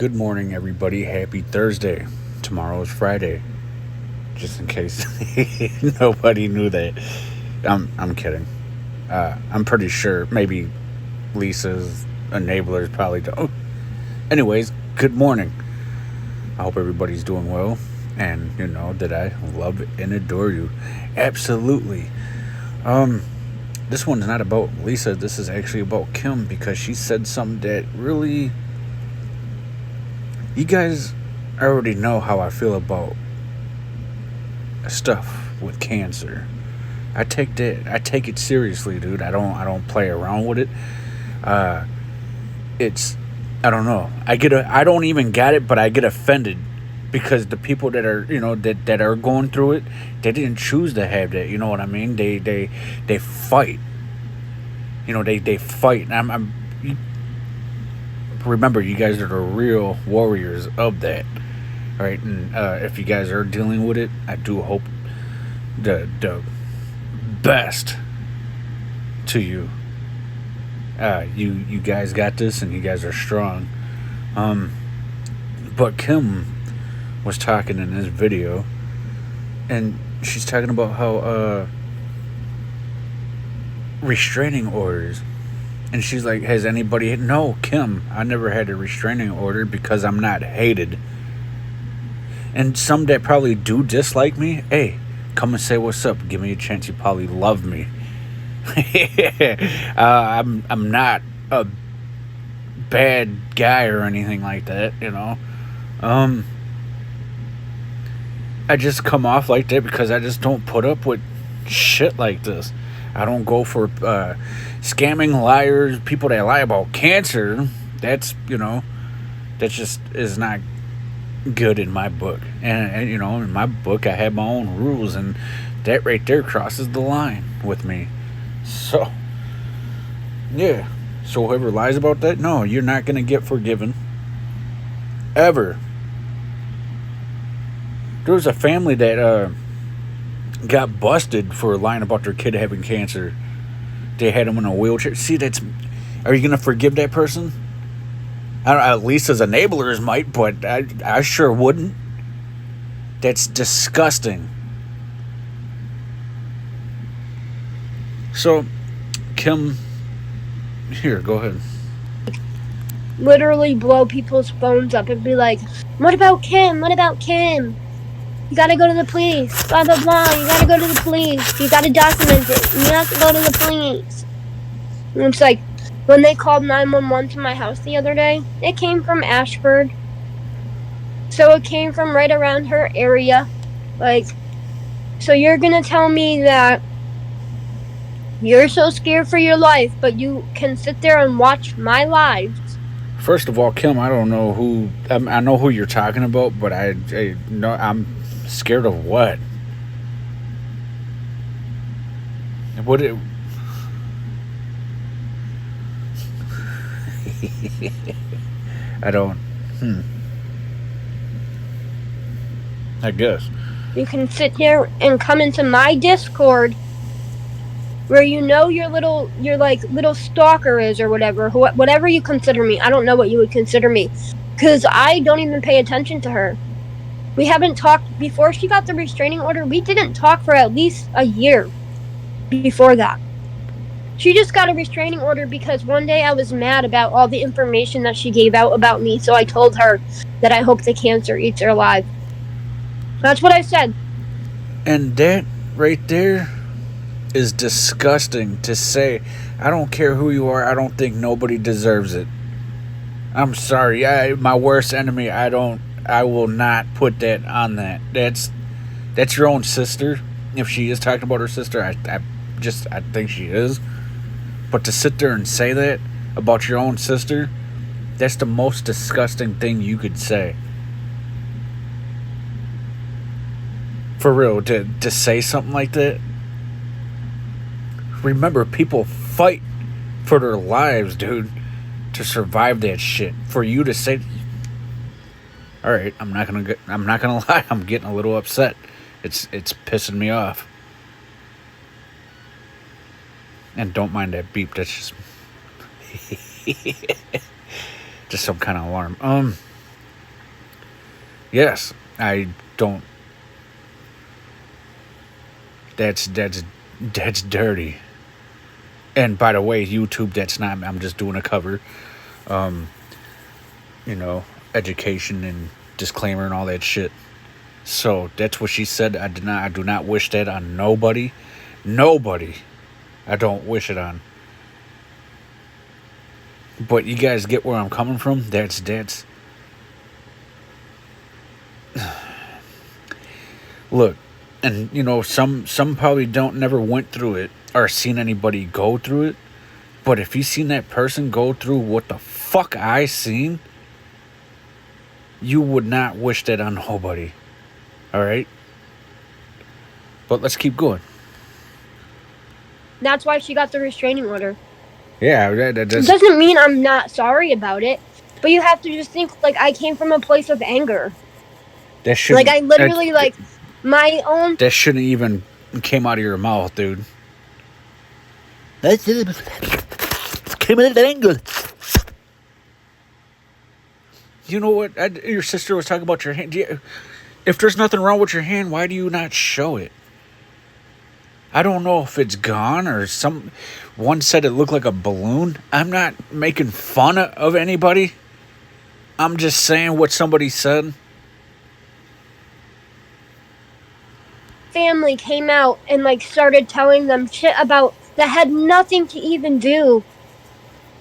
Good morning, everybody. Happy Thursday. Tomorrow is Friday. Just in case nobody knew that. I'm kidding. I'm pretty sure maybe Lisa's enablers probably don't. Anyways, good morning. I hope everybody's doing well. And you know that I love and adore you. Absolutely. Um, this one's not about Lisa. This is actually about Kim because she said something that really. You guys already know how I feel about stuff with cancer. I take it seriously, dude. I don't play around with it. Uh it's I don't know. I don't even get it, but I get offended because the people that are, that are going through it, they didn't choose to have that, you know what I mean? They fight. They fight. And remember, you guys are the real warriors of that. Right? And if you guys are dealing with it, I do hope the best to you. You guys got this, and you guys are strong. Um, but Kim was talking in this video, and she's talking about how restraining orders. And she's like, "Has anybody?" No, Kim. I never had a restraining order because I'm not hated. And some that probably do dislike me, hey, come and say what's up. Give me a chance. You probably love me. I'm not a bad guy or anything like that. Um, I just come off like that because I just don't put up with shit like this. I don't go for scamming liars, people that lie about cancer. That just is not good in my book. And in my book, I have my own rules, and that right there crosses the line with me. So, yeah. So whoever lies about that, no, you're not going to get forgiven. Ever. There was a family that got busted for lying about their kid having cancer. They had him in a wheelchair. See, are you going to forgive that person? I don't know, at least as enablers might, but I sure wouldn't. That's disgusting. So, Kim, here, go ahead. Literally blow people's phones up and be like, "What about Kim? What about Kim? You gotta go to the police. Blah, blah, blah. You gotta go to the police. You gotta document it. You have to go to the police." And it's like, when they called 911 to my house the other day, it came from Ashford. So it came from right around her area. Like, so you're gonna tell me that you're so scared for your life, but you can sit there and watch my lives? First of all, Kim, I don't know who. I know who you're talking about, but I no, I'm scared of what? What it? I don't. I guess. You can sit here and come into my Discord where you're like little stalker is or whatever you consider me. I don't know what you would consider me, because I don't even pay attention to her. We haven't talked before she got the restraining order. We didn't talk for at least a year before that. She just got a restraining order because one day I was mad about all the information that she gave out about me, so I told her that I hope the cancer eats her alive. That's what I said. And that right there is disgusting to say. I don't care who you are. I don't think nobody deserves it. I'm sorry. My worst enemy. I will not put that on that. That's your own sister. If she is talking about her sister, I think she is. But to sit there and say that about your own sister, that's the most disgusting thing you could say. For real, to say something like that. Remember, people fight for their lives, dude, to survive that shit. For you to say, all right, I'm not gonna lie, I'm getting a little upset. It's pissing me off. And don't mind that beep. That's just just some kind of alarm. Yes, I don't. That's dirty. And by the way, YouTube, that's not. I'm just doing a cover. Um, you know, education and disclaimer and all that shit. So that's what she said. I do not wish that on nobody. Nobody. I don't wish it on. But you guys get where I'm coming from. That's. Look, and some probably don't never went through it or seen anybody go through it. But if you seen that person go through what the fuck I seen, you would not wish that on nobody. All right. But let's keep going. That's why she got the restraining order. Yeah, It doesn't mean I'm not sorry about it, but you have to just think like I came from a place of anger. that shouldn't. Like I literally like my own. That shouldn't even came out of your mouth, dude. That came out of anger. You know what? Your sister was talking about your hand. If there's nothing wrong with your hand, why do you not show it? I don't know if it's gone or some. One said it looked like a balloon. I'm not making fun of anybody. I'm just saying what somebody said. Family came out and like started telling them shit about that had nothing to even do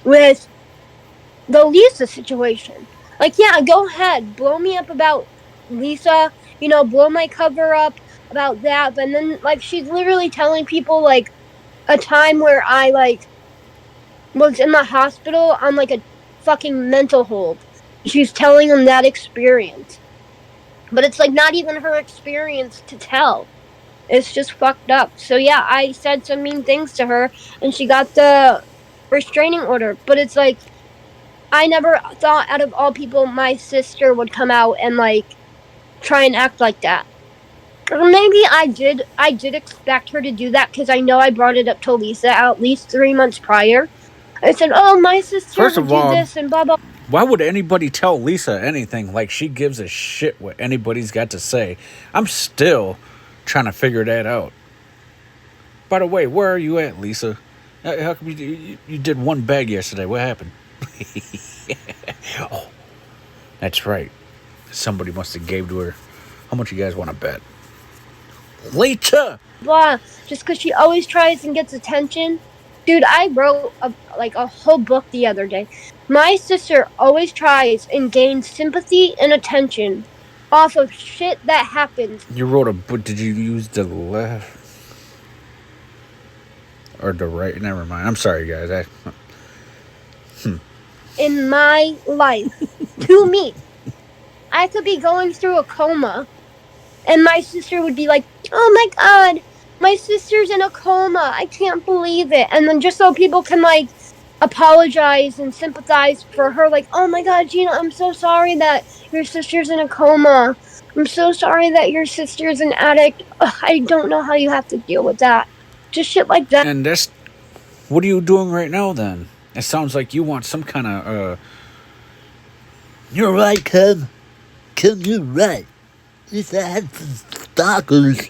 with the Lisa situation. Like, yeah, go ahead, blow me up about Lisa, blow my cover up about that. But then, like, she's literally telling people, like, a time where I, like, was in the hospital on, like, a fucking mental hold. She's telling them that experience. But it's, like, not even her experience to tell. It's just fucked up. So, yeah, I said some mean things to her, and she got the restraining order. But it's, like, I never thought out of all people my sister would come out and like try and act like that. Or maybe I did expect her to do that because I know I brought it up to Lisa at least 3 months prior. I said, "Oh, my sister First would of do all, this and blah blah." why would anybody tell Lisa anything? Like she gives a shit what anybody's got to say. I'm still trying to figure that out. By the way, where are you at, Lisa? How come you did one bag yesterday? What happened? Oh, that's right. Somebody must have gave to her. How much you guys want to bet? Later. Blah. Just because she always tries and gets attention. Dude, I wrote a whole book the other day. My sister always tries and gains sympathy and attention off of shit that happens. You wrote a book. Did you use the left or the right? Never mind. I'm sorry, guys. In my life to me. I could be going through a coma and my sister would be like, "Oh my god, my sister's in a coma. I can't believe it." And then just so people can like apologize and sympathize for her, like, "Oh my god, Gina, I'm so sorry that your sister's in a coma. I'm so sorry that your sister's an addict. Ugh, I don't know how you have to deal with that." Just shit like that. And that's what are you doing right now? Then it sounds like you want some kind of. You're right, Kim. Kim, you're right. Just had some stalkers.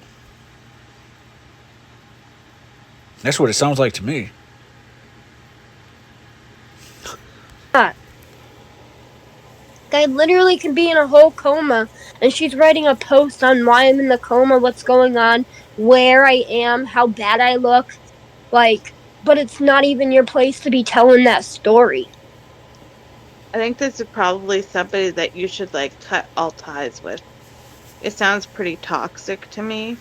That's what it sounds like to me. I literally can be in a whole coma, and she's writing a post on why I'm in the coma, what's going on, where I am, how bad I look. Like, but it's not even your place to be telling that story. I think this is probably somebody that you should like cut all ties with. It sounds pretty toxic to me.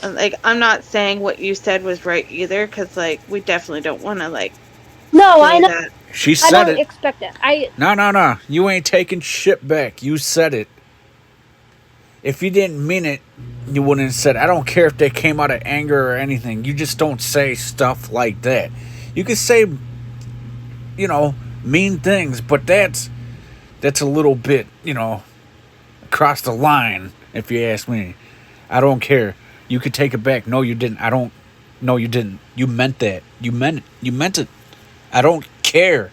And like, I'm not saying what you said was right either, because like we definitely don't want to like No, I say know. that. She I said don't it. expect it. No. You ain't taking shit back. You said it. If you didn't mean it, you wouldn't have said it. I don't care if they came out of anger or anything. You just don't say stuff like that. You can say, mean things, but that's a little bit, across the line, if you ask me. I don't care. You could take it back. No, you didn't. I don't. No, you didn't. You meant that. You meant it. You meant it. I don't care.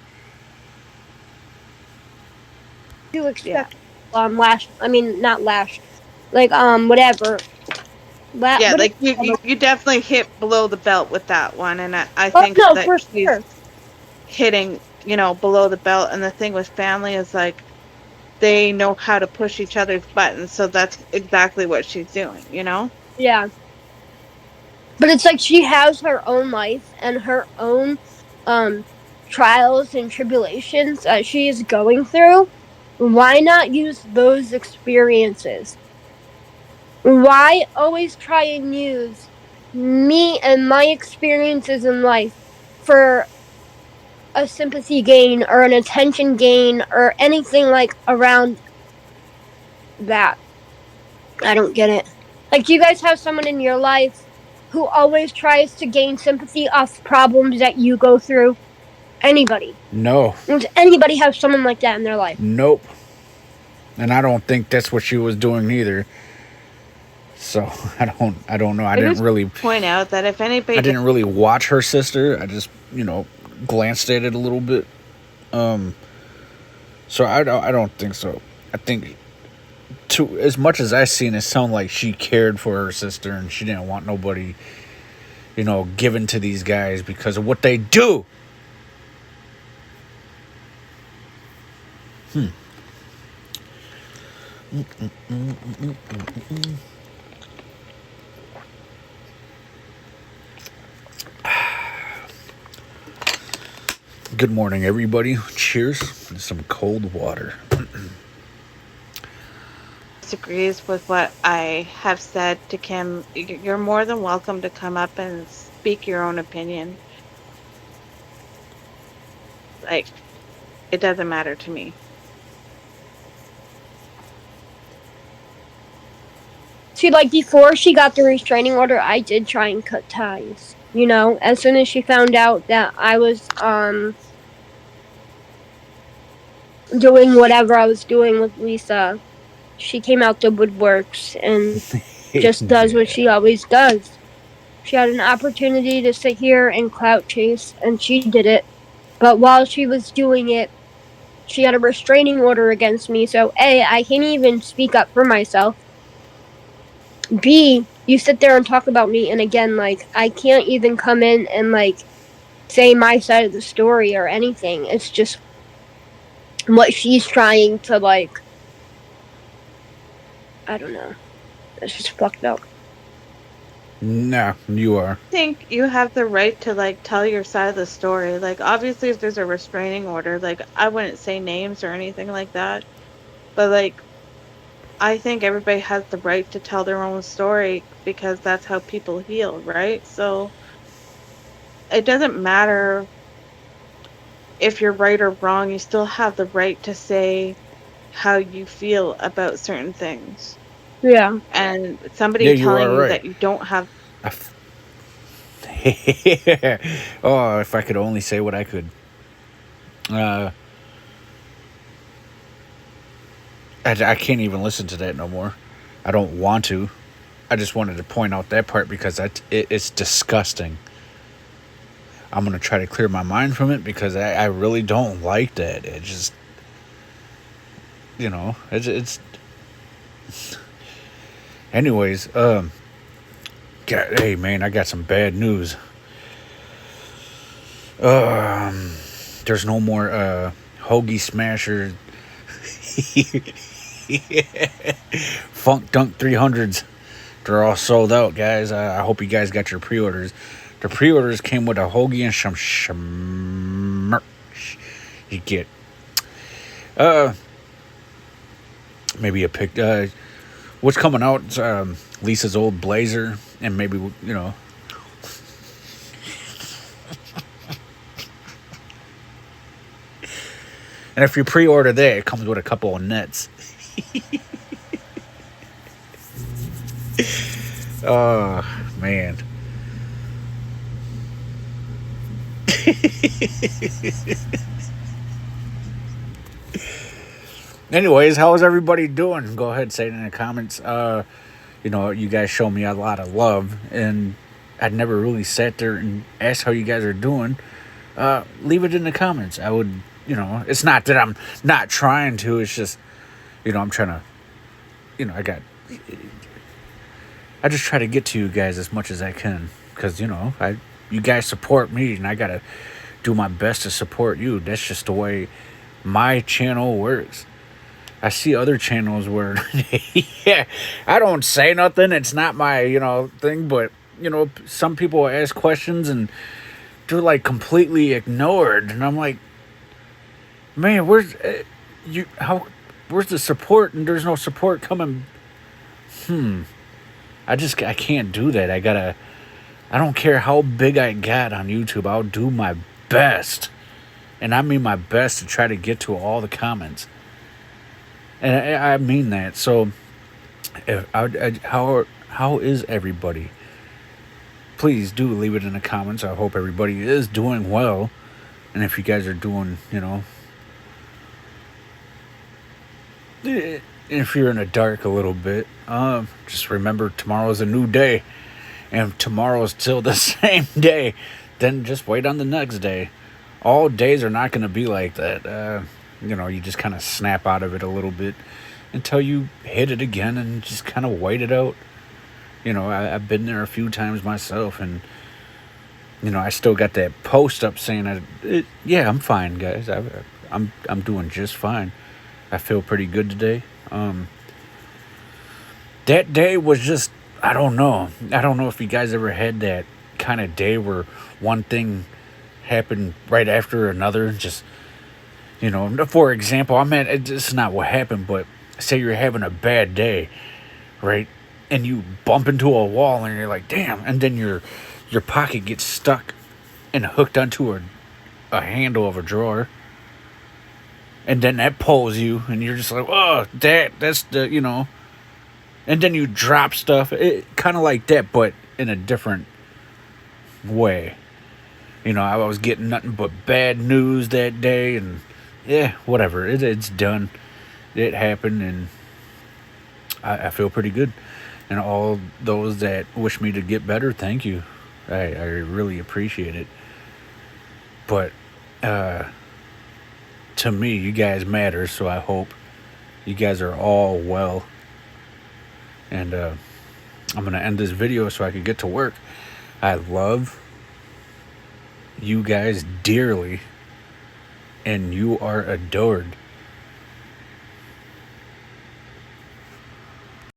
Do expect. lash. I mean, not lash. Like whatever. Yeah, What is like you definitely hit below the belt with that one, and I Oh think no, that for she's sure. hitting, below the belt. And the thing with family is like they know how to push each other's buttons, so that's exactly what she's doing. Yeah. But it's like she has her own life and her own um trials and tribulations that she is going through. Why not use those experiences? Why always try and use me and my experiences in life for a sympathy gain or an attention gain or anything like around that? I don't get it. Like, do you guys have someone in your life who always tries to gain sympathy off problems that you go through? Anybody? No. Does anybody have someone like that in their life? Nope. And I don't think that's what she was doing either. So I don't know. I just point out that if I anybody didn't really watch her sister. I just, glanced at it a little bit. So I don't think so. I think to as much as I seen it sound like she cared for her sister and she didn't want nobody, given to these guys because of what they do. Good morning, everybody. Cheers to some cold water. disagrees with what I have said to Kim, you're more than welcome to come up and speak your own opinion. Like, it doesn't matter to me. See, like before she got the restraining order, I did try and cut ties. As soon as she found out that I was doing whatever I was doing with Lisa, she came out the woodworks and just does what Yeah. she always does. She had an opportunity to sit here and clout chase, and she did it. But while she was doing it, she had a restraining order against me. So, A, I can't even speak up for myself. B, you sit there and talk about me, and again, like, I can't even come in and, like, say my side of the story or anything. It's just what she's trying to, like, I don't know. It's just fucked up. No, you are. I think you have the right to like tell your side of the story. Like, obviously, if there's a restraining order, like, I wouldn't say names or anything like that. But like, I think everybody has the right to tell their own story because that's how people heal, right? So it doesn't matter if you're right or wrong, you still have the right to say how you feel about certain things. Yeah. And Yeah, somebody you telling are you right. that you don't have, I f- oh, if I could only say what I could. Uh, I can't even listen to that no more. I don't want to. I just wanted to point out that part because it's disgusting. I'm going to try to clear my mind from it because I really don't like that. It just, it's anyways, hey man, I got some bad news. There's no more hoagie smasher funk dunk 300s. They're all sold out, guys. I hope you guys got your pre-orders. The pre-orders came with a hoagie and some merch. You get maybe a pic. What's coming out? Lisa's old blazer and maybe And if you pre-order that, it comes with a couple of nets. Oh man. Anyways, how is everybody doing? Go ahead, say it in the comments. You guys show me a lot of love, and I'd never really sat there and asked how you guys are doing. Leave it in the comments. I would, it's not that I'm not trying to. It's just, I'm trying to, I just try to get to you guys as much as I can because you guys support me, and I gotta do my best to support you. That's just the way my channel works. I see other channels where, yeah, I don't say nothing. It's not my, thing, but, some people ask questions and they're like completely ignored. And I'm like, man, where's the support? And there's no support coming. I can't do that. I don't care how big I got on YouTube. I'll do my best. And I mean my best to try to get to all the comments. And I mean that. So, how is everybody? Please do leave it in the comments. I hope everybody is doing well. And if you guys are doing, if you're in the dark a little bit, just remember tomorrow's a new day. And if tomorrow's still the same day, then just wait on the next day. All days are not going to be like that. You just kind of snap out of it a little bit until you hit it again and just kind of wait it out. I've been there a few times myself, and I still got that post up saying yeah, I'm fine, guys. I'm doing just fine. I feel pretty good today. That day was just, I don't know if you guys ever had that kind of day where one thing happened right after another. Just, for example, this is not what happened, but say you're having a bad day, right? And you bump into a wall and you're like, damn. And then your pocket gets stuck and hooked onto a handle of a drawer. And then that pulls you and you're just like, oh, that's the, And then you drop stuff. Kind of like that, but in a different way. I was getting nothing but bad news that day, and yeah, whatever. It's done. It happened, and I feel pretty good. And all those that wish me to get better, thank you. I really appreciate it. But to me, you guys matter, so I hope you guys are all well. And I'm going to end this video so I can get to work. I love you guys dearly, and you are adored.